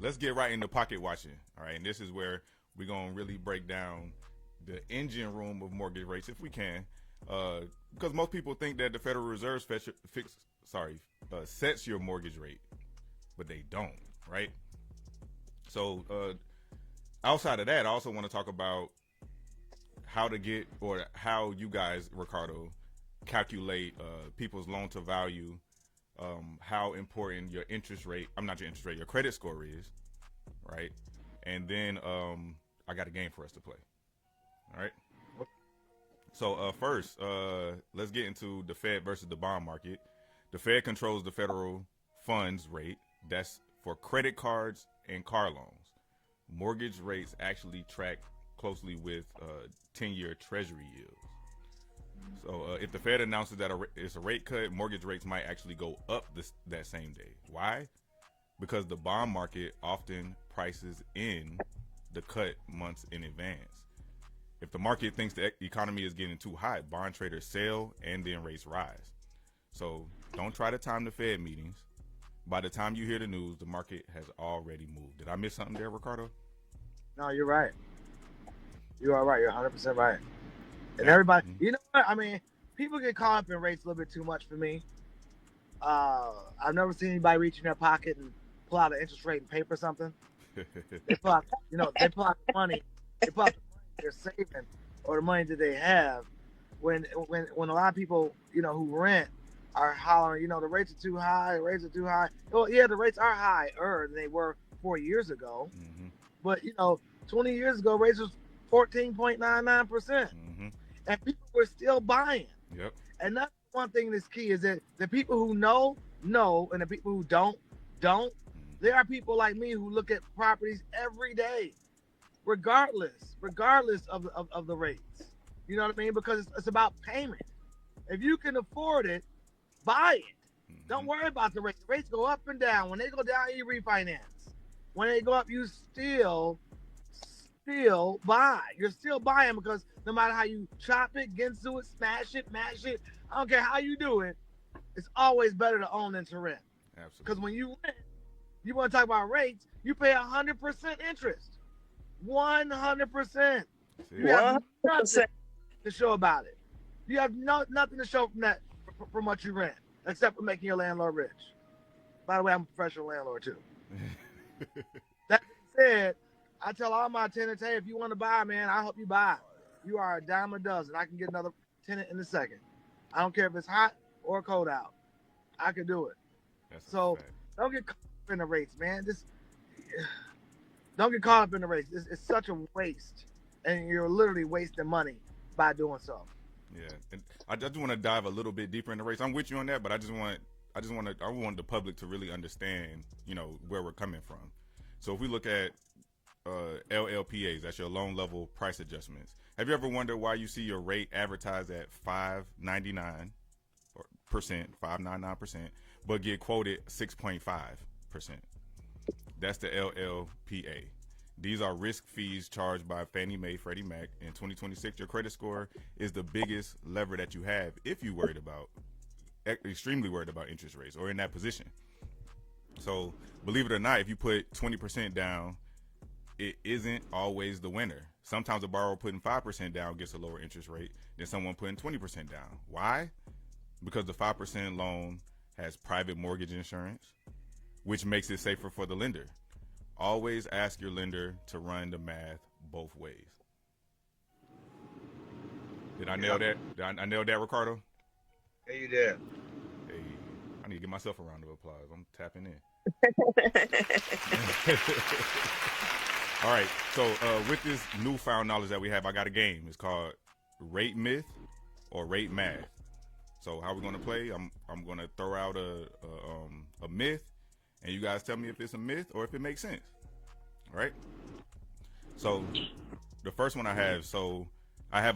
let's get right into pocket watching. All right, and this is where we're gonna really break down the engine room of mortgage rates if we can, because most people think that the Federal Reserve sets your mortgage rate, but they don't, right? So outside of that, I also want to talk about how to get, or how you guys, Ricardo, calculate people's loan to value, how important your your credit score is, right? And then I got a game for us to play. All right. So first, let's get into the Fed versus the bond market. The Fed controls the federal funds rate. That's for credit cards and car loans. Mortgage rates actually track closely with 10-year Treasury yields. So if the Fed announces that it's a rate cut, mortgage rates might actually go up that same day. Why? Because the bond market often prices in the cut months in advance. If the market thinks the economy is getting too hot, bond traders sell and then rates rise. So don't try to time the Fed meetings. By the time you hear the news, the market has already moved. Did I miss something there, Ricardo? No, you're right. You are right. You're 100% right. And everybody, you know what? I mean, people get caught up in rates a little bit too much for me. I've never seen anybody reach in their pocket and pull out an interest rate and pay for something. They pull out, they pull out the money. They pull out the money they're saving or the money that they have. When a lot of people, who rent are hollering, the rates are too high. The rates are too high. Well, yeah, the rates are higher than they were 4 years ago. Mm-hmm. But 20 years ago, rates was 14.99%. Mm-hmm. And people were still buying. Yep. And that's one thing that's key is that the people who know, and the people who don't. There are people like me who look at properties every day, regardless of the rates. You know what I mean? Because it's about payment. If you can afford it, buy it. Mm-hmm. Don't worry about the rates. The rates go up and down. When they go down, you refinance. When they go up, you still buy. You're still buying because no matter how you chop it, get into it, smash it, mash it, I don't care how you do it, it's always better to own than to rent. Absolutely. Because when you rent, you want to talk about rates, you pay 100% interest. 100%. You have nothing to show about it. You have nothing to show from what you rent, except for making your landlord rich. By the way, I'm a professional landlord too. That being said, I tell all my tenants, hey, if you want to buy, man, I hope you buy. You are a dime a dozen. I can get another tenant in a second. I don't care if it's hot or cold out. I can do it. So don't get caught up in the rates, man. Don't get caught up in the rates. It's such a waste, and you're literally wasting money by doing so. Yeah, and I just want to dive a little bit deeper in the rates. I'm with you on that, but I want the public to really understand, where we're coming from. So if we look at LLPAs, that's your loan level price adjustments. Have you ever wondered why you see your rate advertised at 5.99%, 5.99%, but get quoted 6.5%? That's the LLPA. These are risk fees charged by Fannie Mae, Freddie Mac. In 2026, your credit score is the biggest lever that you have if you're extremely worried about interest rates or in that position. So believe it or not, if you put 20% down, it isn't always the winner. Sometimes a borrower putting 5% down gets a lower interest rate than someone putting 20% down. Why? Because the 5% loan has private mortgage insurance, which makes it safer for the lender. Always ask your lender to run the math both ways. Did I nail that? Did I nail that, Ricardo? Yeah, you did. Hey, I need to give myself a round of applause. I'm tapping in. All right. So with this newfound knowledge that we have, I got a game. It's called Rate Myth or Rate Math. So how we're gonna play? I'm gonna throw out a myth, and you guys tell me if it's a myth or if it makes sense. All right. So the first one I have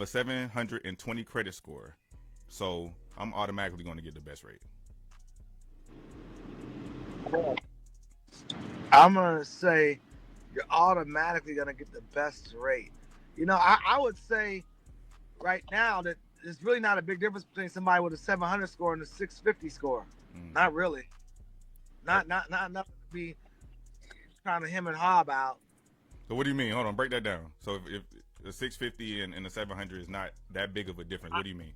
a 720 credit score. So I'm automatically going to get the best rate. I'm going to say you're automatically going to get the best rate. I would say right now that there's really not a big difference between somebody with a 700 score and a 650 score. Not really. Not enough to be trying to hem and haw about. So what do you mean? Hold on, break that down. So if the 650 and the 700 is not that big of a difference, what do you mean?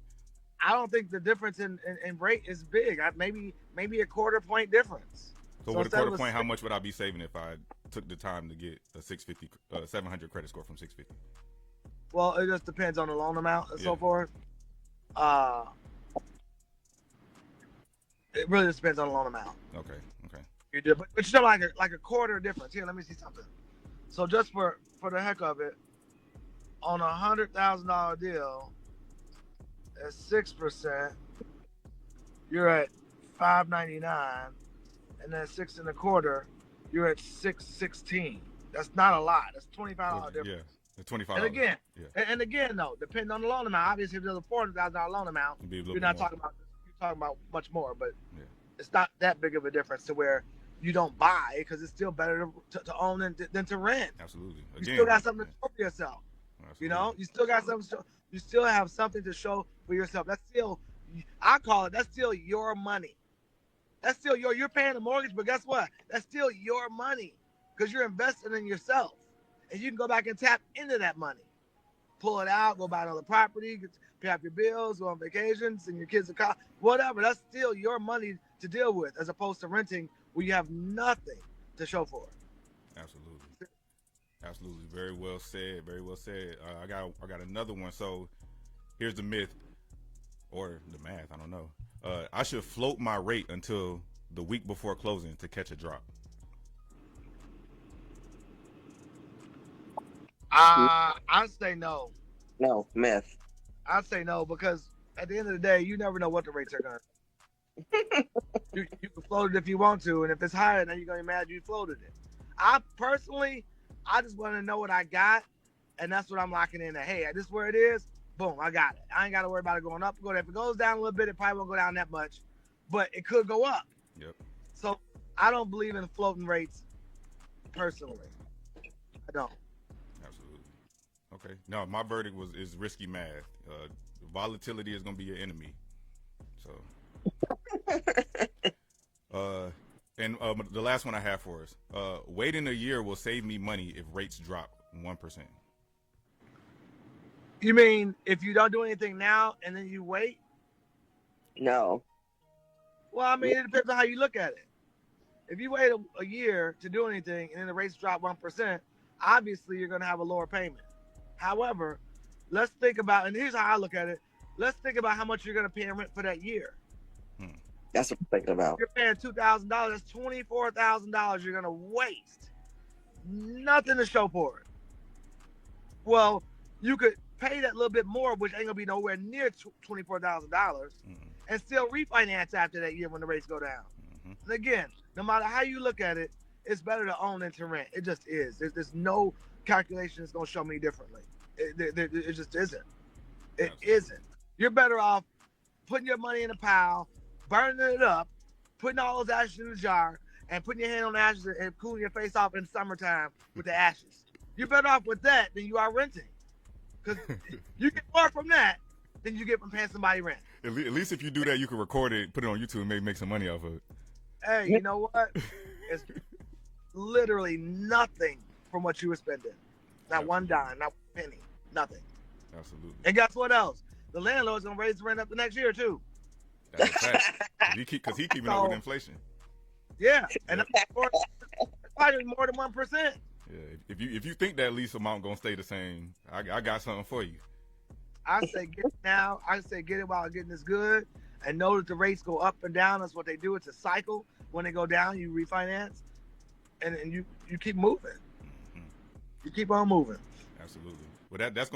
I don't think the difference in rate is big. Maybe a quarter point difference. So with a quarter point, how much would I be saving if I took the time to get a 700 credit score from 650? Well, it just depends on the loan amount and so forth. It really just depends on the loan amount. Okay. You do, but you know, like a quarter difference. Here, let me see something. So just for the heck of it, on a $100,000 deal, at 6%, you're at $599, and then 6 1/4, you're at $616. That's not a lot. That's $25 difference. Yeah, $25. And again, though, depending on the loan amount. Obviously, if there's a $400,000 loan amount, you're not talking about. You're talking about much more, but it's not that big of a difference to where you don't buy, because it's still better to own than to rent. Absolutely. You still got something to show for yourself. Absolutely. You know, you still got something. You still have something to show for yourself. That's still, I call it, that's still your money. That's still you're paying the mortgage, but guess what? That's still your money, because you're investing in yourself, and you can go back and tap into that money, pull it out, go buy another property, pay off your bills, go on vacations, and your kids are college, whatever. That's still your money to deal with, as opposed to renting where you have nothing to show for it. Absolutely. Very well said. I got another one. So here's the myth or the math. I don't know. I should float my rate until the week before closing to catch a drop. I'd say no. No, myth. I'd say no, because at the end of the day, you never know what the rates are going to. You can float it if you want to, and if it's higher, then you're going to be mad you floated it. I just want to know what I got, and that's what I'm locking in at. Hey, this is where it is. Boom, I got it. I ain't got to worry about it going up. If it goes down a little bit, it probably won't go down that much, but it could go up. Yep. So I don't believe in floating rates personally. I don't. Absolutely. Okay. No, my verdict is risky math. Volatility is going to be your enemy. So. And the last one I have for us, waiting a year will save me money if rates drop 1%. You mean if you don't do anything now and then you wait? No. Well, I mean, it depends on how you look at it. If you wait a year to do anything and then the rates drop 1%, obviously you're going to have a lower payment. However, let's think about, and here's how I look at it. Let's think about how much you're going to pay in rent for that year. That's what I'm thinking about. You're paying $2,000. That's $24,000 you're going to waste. Nothing to show for it. Well, you could pay that little bit more, which ain't going to be nowhere near $24,000, and still refinance after that year when the rates go down. And again, no matter how you look at it, it's better to own than to rent. It just is. There's no calculation that's going to show me differently. It just isn't. It isn't. You're better off putting your money in a pile, burning it up, putting all those ashes in a jar, and putting your hand on the ashes and cooling your face off in summertime with the ashes. You're better off with that than you are renting. Because you get more from that than you get from paying somebody rent. At least if you do that, you can record it, put it on YouTube, and maybe make some money off of it. Hey, you know what? It's literally nothing from what you were spending. Not one dime, not one penny, nothing. Absolutely. And guess what else? The landlord's going to raise the rent up the next year, too. That's a fact. Because he keeping up with inflation. Yeah, and that's probably more than 1%. Yeah, if you think that lease amount gonna stay the same, I got something for you. I say get it now. I say get it while getting is good, and know that the rates go up and down. That's what they do. It's a cycle. When they go down, you refinance, and you keep moving. You keep on moving. Absolutely. Well, that's